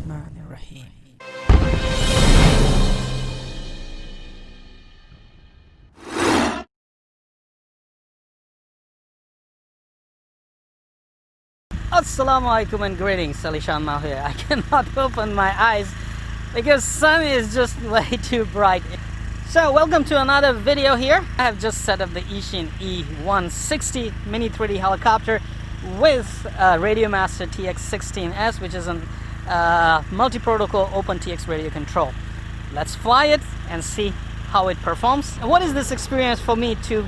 Bismillahirrahmanirrahim. Assalamualaikum and greetings, alishanmao here. I cannot open my eyes because sun is just way too bright. So welcome to another video here. I have just set up the Eachine E160 Mini 3D helicopter with RadioMaster TX16S, which is a multi-protocol Opentx radio control. Let's fly it and see how it performs. And what is this experience for me to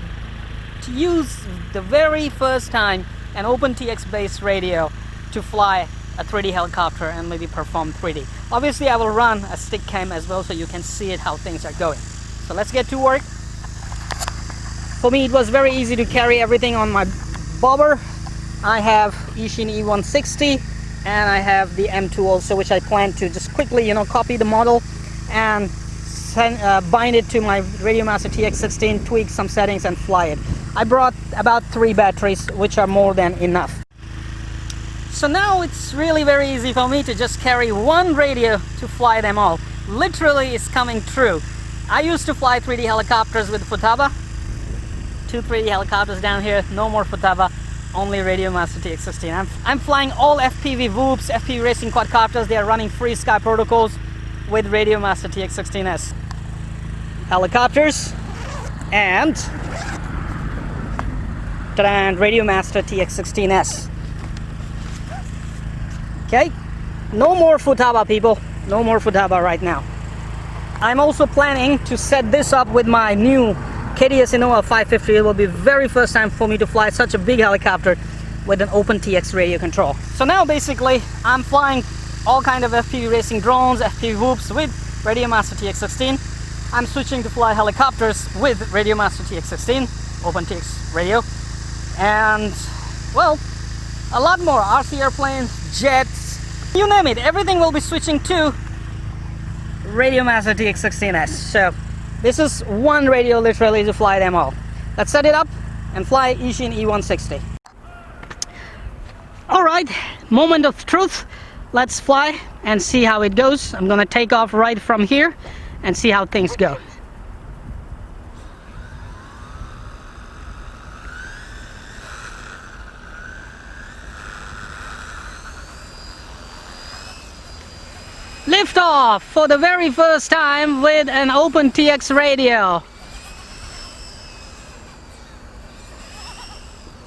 use the very first time an Opentx based radio to fly a 3D helicopter and maybe perform 3D. Obviously I will run a stick cam as well so you can see it how things are going. So let's get to work. For me it was very easy to carry everything on my bobber. I have Eachine E160 and I have the M2 also, which I plan to just quickly copy the model and bind it to my RadioMaster TX16, tweak some settings and fly it. I brought about 3 batteries, which are more than enough. So now it's really very easy for me to just carry one radio to fly them all. Literally, it's coming true. I used to fly 3D helicopters with Futaba. 2 3D helicopters down here, no more Futaba, only RadioMaster TX16. I'm flying all FPV Whoops, FPV racing quadcopters. They are running free sky protocols with RadioMaster TX16S. Helicopters and RadioMaster TX16S. Okay, no more Futaba, people. No more Futaba right now. I'm also planning to set this up with my new KDS Innova 550. It will be the very first time for me to fly such a big helicopter with an Opentx radio control. So now basically I'm flying all kind of FPV racing drones, FPV Whoops with RadioMaster TX16. I'm switching to fly helicopters with RadioMaster TX16, Opentx radio. And well, a lot more RC airplanes, jets, you name it, everything will be switching to RadioMaster TX16S. So this is one radio literally to fly them all. Let's set it up and fly Eachine E160. Alright, moment of truth. Let's fly and see how it goes. I'm gonna take off right from here and see how things go. Liftoff for the very first time with an Opentx radio.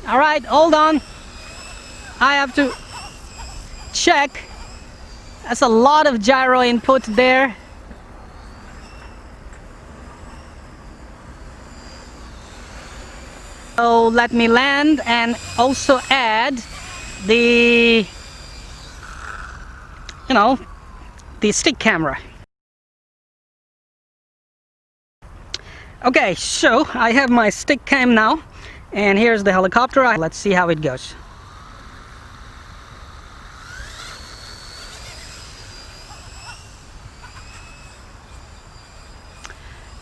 Alright, hold on. I have to check. That's a lot of gyro input there. So let me land and also add the the stick camera. Okay, so I have my stick cam now and here's the helicopter. Let's see how it goes.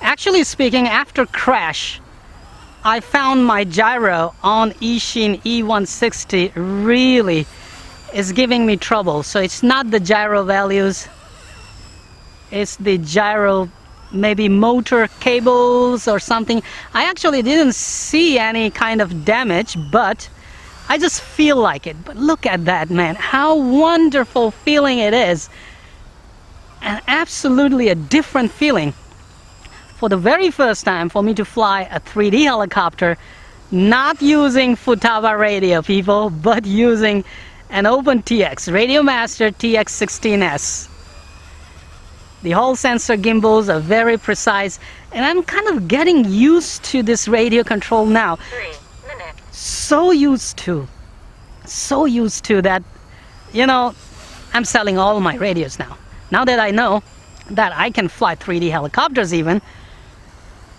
Actually speaking, after crash I found my gyro on Eachine E160 really is giving me trouble. So it's not the gyro values, it's the gyro maybe motor cables or something. I actually didn't see any kind of damage, but I just feel like it. But look at that, man, how wonderful feeling it is, and absolutely a different feeling. For the very first time for me to fly a 3D helicopter, not using Futaba radio, people, but using an Opentx RadioMaster TX16S. The whole sensor gimbals are very precise, and I'm kind of getting used to this radio control now. 3 minutes. So used to that, I'm selling all my radios now. Now that I know that I can fly 3D helicopters even,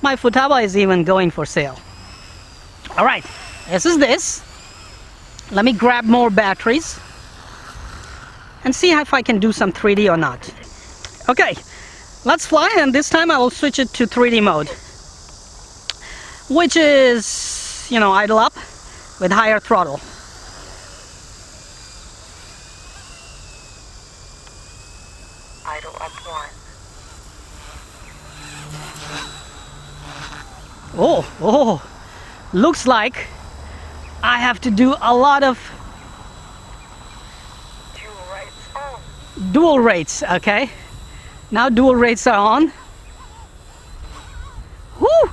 my Futaba is even going for sale. Alright, this is this. Let me grab more batteries and see if I can do some 3D or not. Okay, let's fly, and this time I will switch it to 3D mode, which is, idle up with higher throttle. Idle up 1. Oh, looks like I have to do a lot of Dual rates on. dual rates. Okay, now dual rates are on. Whoo!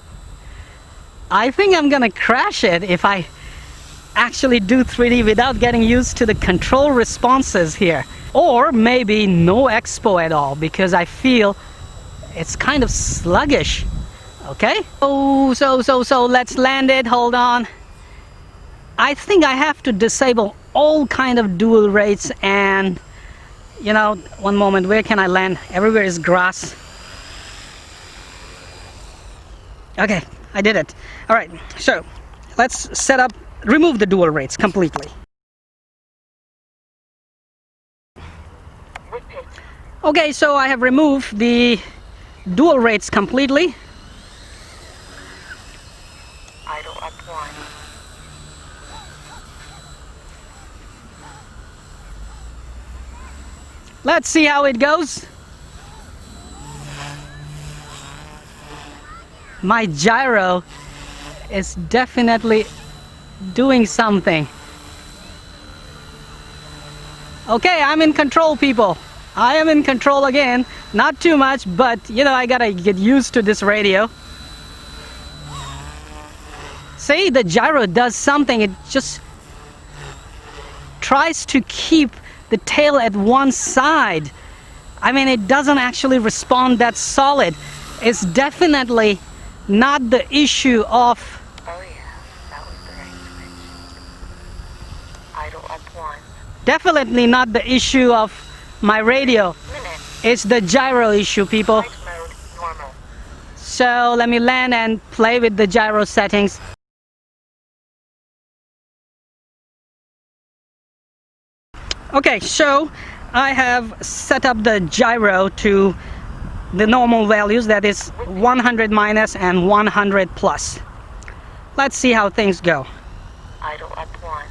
I think I'm gonna crash it if I actually do 3D without getting used to the control responses here. Or maybe no expo at all, because I feel it's kind of sluggish. Okay, so let's land it. Hold on. I think I have to disable all kind of dual rates, and you know, one moment, where can I land? Everywhere is grass. Okay, I did it. All right, so let's set up, remove the dual rates completely. Repeat. Okay, so I have removed the dual rates completely. Idle up 1. Let's see how it goes. My gyro is definitely doing something. Okay, I'm in control, people. I am in control again. Not too much, but you know, I gotta get used to this radio. See, the gyro does something. It just tries to keep the tail at one side. I mean, it doesn't actually respond that solid. It's definitely not the issue of... Oh yeah, that was the right switch. Idle up 1. Definitely not the issue of my radio. Minute. It's the gyro issue, people. Flight mode normal. So let me land and play with the gyro settings. Okay, so I have set up the gyro to the normal values, that is 100 minus and 100 plus. Let's see how things go. Idle up 1.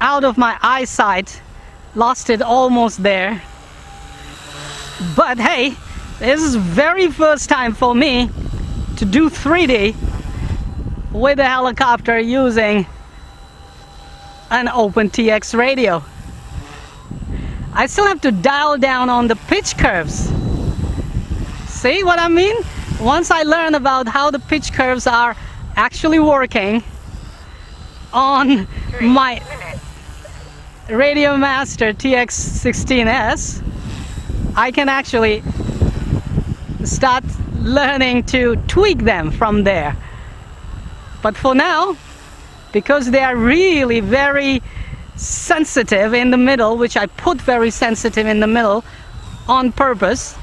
Out of my eyesight, lost it almost there. But hey, this is very first time for me to do 3D with a helicopter using an Opentx radio. I still have to dial down on the pitch curves. See what I mean? Once I learn about how the pitch curves are actually working on my RadioMaster TX16S, I can actually start learning to tweak them from there. But for now, because they are really very sensitive in the middle, which I put very sensitive in the middle on purpose,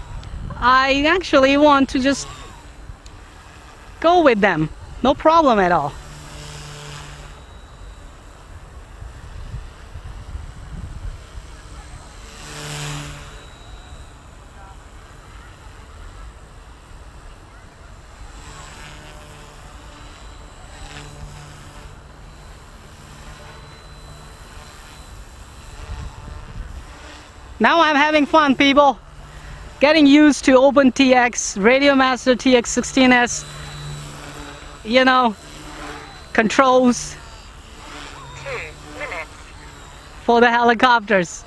I actually want to just go with them. No problem at all. Now I'm having fun, people. Getting used to Opentx RadioMaster TX16S, you know, controls 2 minutes. for the helicopters.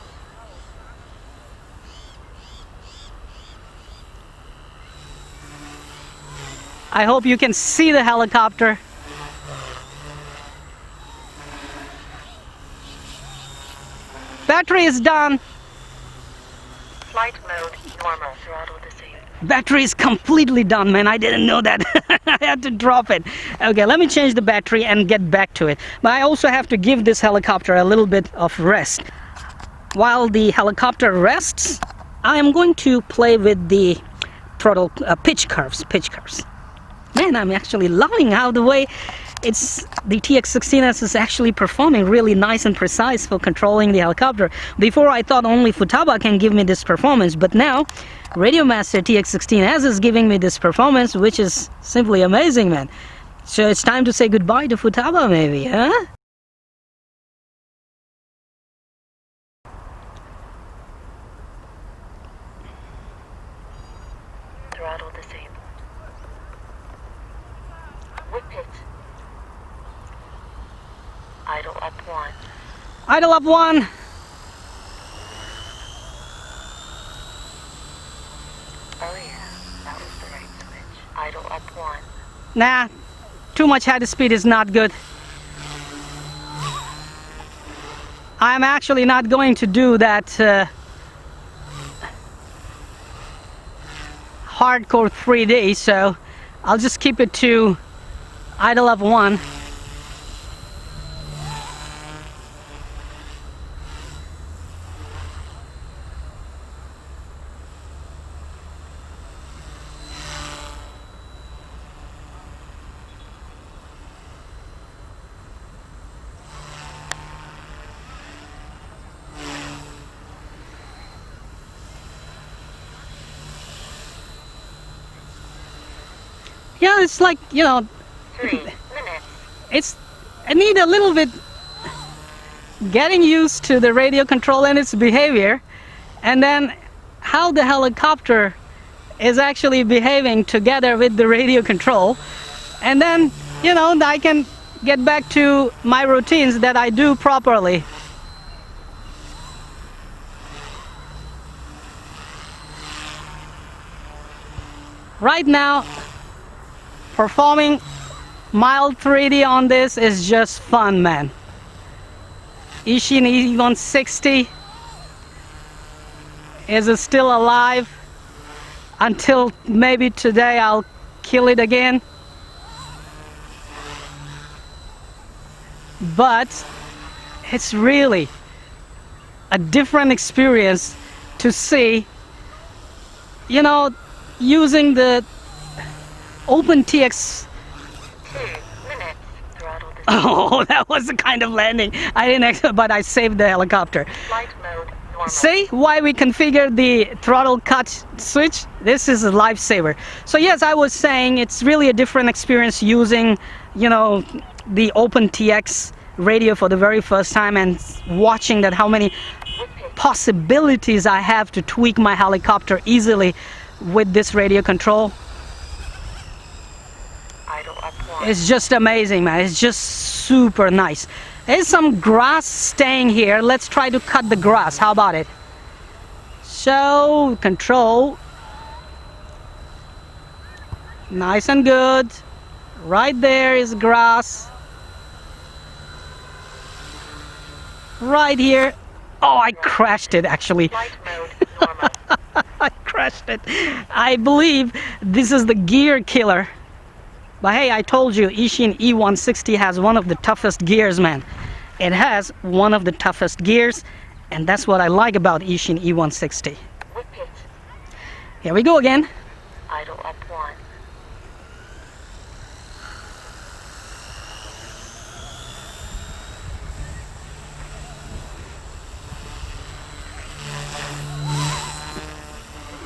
I hope you can see the helicopter. Battery is done. Flight mode normal. Throttle disabled. Battery is completely done, man. I didn't know that. I had to drop it. Okay, let me change the battery and get back to it. But I also have to give this helicopter a little bit of rest. While the helicopter rests, I am going to play with the throttle pitch curves. Man, I'm actually loving how the way the TX16S is actually performing really nice and precise for controlling the helicopter. Before I thought only Futaba can give me this performance, but now RadioMaster TX16S is giving me this performance, which is simply amazing, man. So it's time to say goodbye to Futaba, maybe, huh? Throttle disabled. Whip it. Idle up 1. Idle up 1. Oh yeah, that was the right switch. Idle up 1. Nah, too much head speed is not good. I'm actually not going to do that hardcore 3D, so I'll just keep it to idle up 1. Yeah, it's like, you know, 3 minutes. I need a little bit getting used to the radio control and its behavior, and then how the helicopter is actually behaving together with the radio control, and then, you know, I can get back to my routines that I do properly. Right now, performing mild 3D on this is just fun, man. Eachine E160 is still alive until maybe today I'll kill it again. But it's really a different experience to see, you know, using the Opentx. 2 minutes. Throttle disabled. Oh, that was the kind of landing. I didn't, but I saved the helicopter. Flight mode normal. See why we configured the throttle cut switch? This is a lifesaver. So yes, I was saying it's really a different experience using, you know, the Opentx radio for the very first time and watching that how many possibilities I have to tweak my helicopter easily with this radio control. Idle up 1. It's just amazing, man. It's just super nice. There's some grass staying here. Let's try to cut the grass. How about it? So, control. Nice and good. Right there is grass. Right here. Oh, I crashed it actually. Flight mode normal. I crashed it. I believe this is the gear killer. But hey, I told you, Eachine E160 has one of the toughest gears, man. It has one of the toughest gears, and that's what I like about Eachine E160. Whip it. Here we go again. Idle up 1.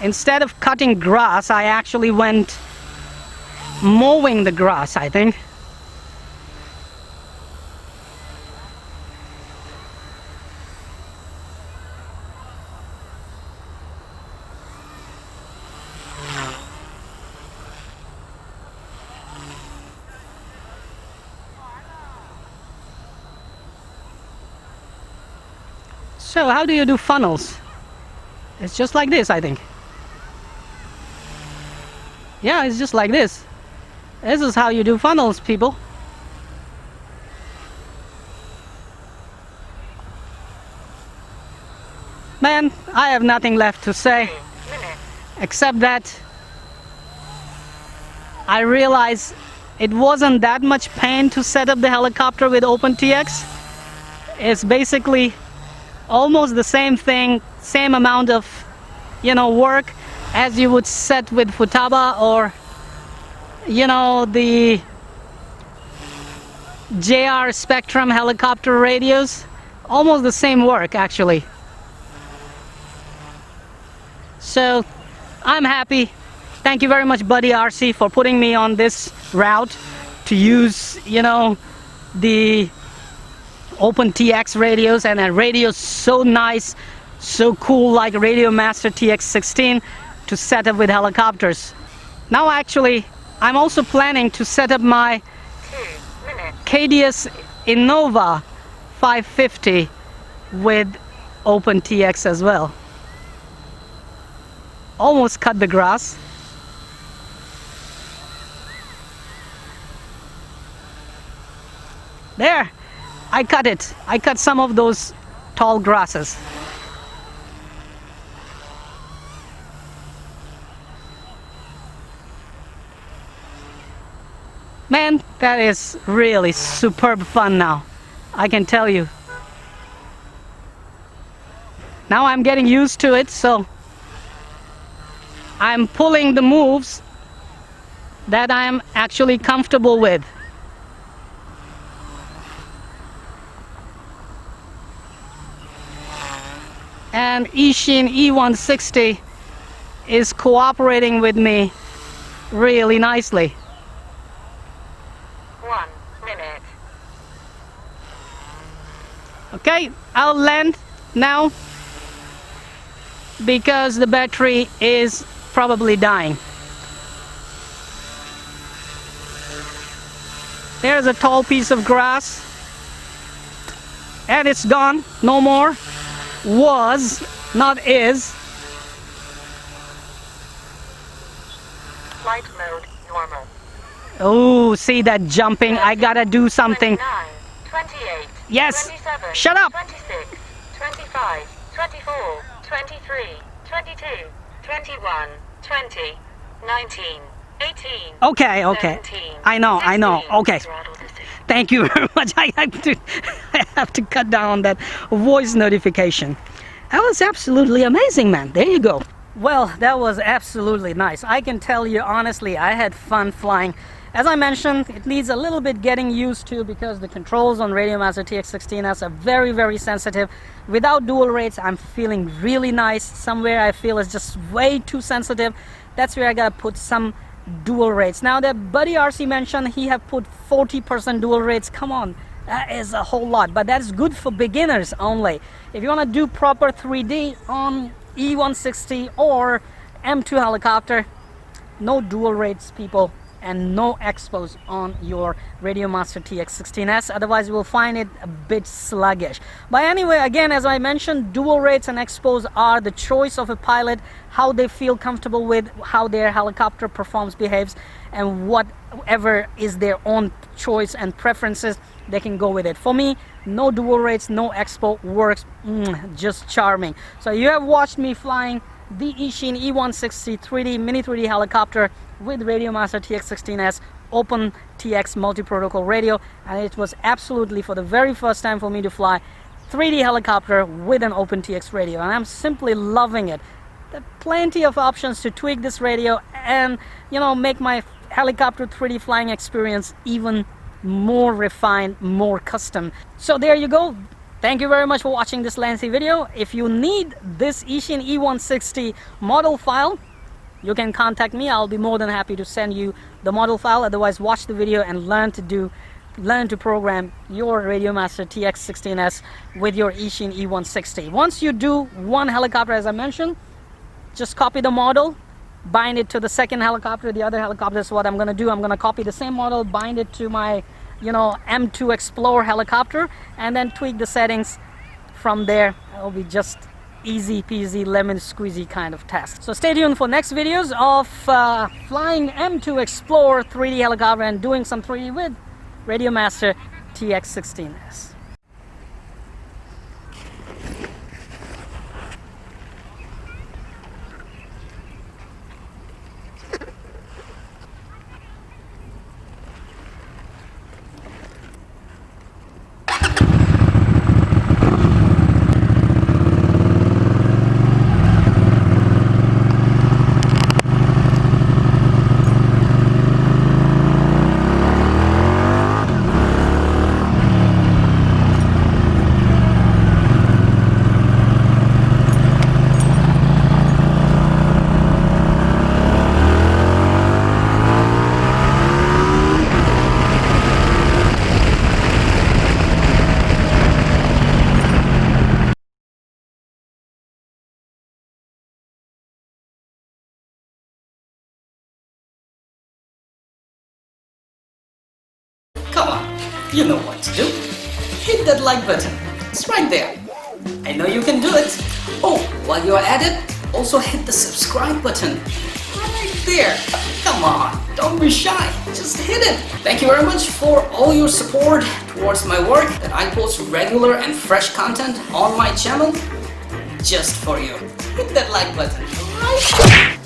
Instead of cutting grass, I actually went mowing the grass, I think. So how do you do funnels? It's just like this, I think. Yeah, it's just like this. This is how you do funnels, people. Man, I have nothing left to say except that I realize it wasn't that much pain to set up the helicopter with Opentx. It's basically almost the same thing, same amount of, you know, work as you would set with Futaba or, you know, the JR Spectrum helicopter radios. Almost the same work actually. So I'm happy. Thank you very much, Buddy RC, for putting me on this route to use, you know, the Opentx radios, and a radio so nice, so cool, like RadioMaster TX16 to set up with helicopters. Now actually I'm also planning to set up my KDS Innova 550 with Opentx as well. Almost cut the grass. There, I cut it. I cut some of those tall grasses. Man, that is really superb fun now, I can tell you. Now I'm getting used to it, so I'm pulling the moves that I'm actually comfortable with. And Eachine E160 is cooperating with me really nicely. 1 minute. Okay, I'll land now because the battery is probably dying. There's a tall piece of grass and it's gone, no more. Was, not is. Flight mode normal. Oh, see that jumping? I gotta do something. 29, 28, Yes. 27, Shut up. 26, 25, 24, 23, 22, 21, 20, 19, 18. Okay. 17, I know. 16. Okay. Throttle decision. Thank you very much. I have to cut down on that voice notification. That was absolutely amazing, man. There you go. Well, that was absolutely nice. I can tell you honestly, I had fun flying. As I mentioned, it needs a little bit getting used to because the controls on RadioMaster TX16S are very, very sensitive. Without dual rates, I'm feeling really nice. Somewhere I feel it's just way too sensitive. That's where I gotta put some dual rates. Now that Buddy RC mentioned he have put 40% dual rates, come on, that is a whole lot, but that's good for beginners only. If you want to do proper 3D on E160 or M2 helicopter, no dual rates, people, and no expos on your RadioMaster TX16S, otherwise you will find it a bit sluggish. But anyway, again, as I mentioned, dual rates and expos are the choice of a pilot, how they feel comfortable with, how their helicopter performs, behaves, and whatever is their own choice and preferences, they can go with it. For me, no dual rates, no expo works just charming. So you have watched me flying the Eachine E160 3D mini 3D helicopter with RadioMaster TX16S Opentx multi-protocol radio, and it was absolutely for the very first time for me to fly 3D helicopter with an Opentx radio, and I'm simply loving it. There are plenty of options to tweak this radio and, you know, make my helicopter 3D flying experience even more refined, more custom. So there you go. Thank you very much for watching this lengthy video. If you need this Eachine E160 model file, you can contact me. I'll be more than happy to send you the model file. Otherwise, watch the video and learn to program your RadioMaster TX16S with your Eachine E160. Once you do one helicopter, as I mentioned, just copy the model, bind it to the second helicopter. The other helicopter is what I'm going to do. I'm going to copy the same model, bind it to my, you know, M2 Explorer helicopter, and then tweak the settings from there. It'll be just easy peasy lemon squeezy kind of task. So stay tuned for next videos of flying M2 Explorer 3D helicopter and doing some 3D with RadioMaster TX16S. You know what to do. Hit that like button. It's right there. I know you can do it. Oh, while you're at it, also hit the subscribe button. Right there. Come on, don't be shy. Just hit it. Thank you very much for all your support towards my work, that I post regular and fresh content on my channel just for you. Hit that like button right there.